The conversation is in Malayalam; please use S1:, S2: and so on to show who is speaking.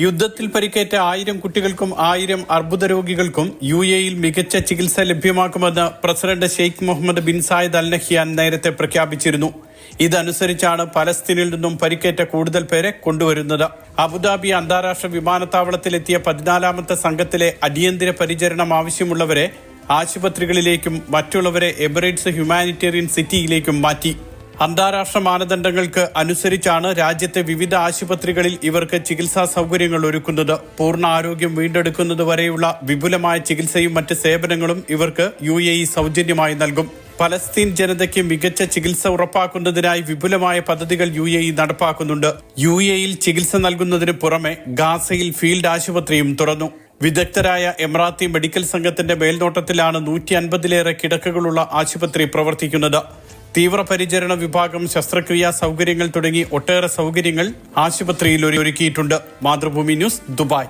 S1: യുദ്ധത്തിൽ പരിക്കേറ്റ 1000 കുട്ടികൾക്കും 1000 അർബുദ രോഗികൾക്കും UAE-യിൽ മികച്ച ചികിത്സ ലഭ്യമാക്കുമെന്ന് president Sheikh Mohamed bin Zayed Al Nahyan നേരത്തെ പ്രഖ്യാപിച്ചിരുന്നു. ഇതനുസരിച്ചാണ് പലസ്തീനിൽ നിന്നും പരിക്കേറ്റ കൂടുതൽ പേരെ കൊണ്ടുവരുന്നത്. അബുദാബി അന്താരാഷ്ട്ര വിമാനത്താവളത്തിലെത്തിയ 14ാമത്തെ സംഘത്തിലെ അടിയന്തര പരിചരണം ആവശ്യമുള്ളവരെ ആശുപത്രികളിലേക്കും മറ്റുള്ളവരെ എമിറേറ്റ്സ് ഹ്യൂമാനിറ്റേറിയൻ സിറ്റിയിലേക്കും മാറ്റി. അന്താരാഷ്ട്ര മാനദണ്ഡങ്ങൾക്ക് അനുസരിച്ചാണ് രാജ്യത്തെ വിവിധ ആശുപത്രികളിൽ ഇവർക്ക് ചികിത്സാ സൗകര്യങ്ങൾ ഒരുക്കുന്നത്. പൂർണ്ണ ആരോഗ്യം വീണ്ടെടുക്കുന്നതുവരെയുള്ള വിപുലമായ ചികിത്സയും മറ്റ് സേവനങ്ങളും ഇവർക്ക് UAE സൗജന്യമായി നൽകും. പലസ്തീൻ ജനതയ്ക്ക് മികച്ച ചികിത്സ ഉറപ്പാക്കുന്നതിനായി വിപുലമായ പദ്ധതികൾ UAE നടപ്പാക്കുന്നുണ്ട്. UAE-യിൽ ചികിത്സ നൽകുന്നതിന് പുറമെ ഗാസയിൽ ഫീൽഡ് ആശുപത്രിയും തുറന്നു. വിദഗ്ധരായ എമിറാത്തി മെഡിക്കൽ സംഘത്തിന്റെ മേൽനോട്ടത്തിലാണ് 150-ലേറെ കിടക്കകളുള്ള ആശുപത്രി പ്രവർത്തിക്കുന്നത്. തീവ്രപരിചരണ വിഭാഗം, ശസ്ത്രക്രിയാ സൗകര്യങ്ങൾ തുടങ്ങി ഒട്ടേറെ സൗകര്യങ്ങൾ ആശുപത്രിയിൽ ഒരുക്കിയിട്ടുണ്ട്. Mathrubhumi news, Dubai.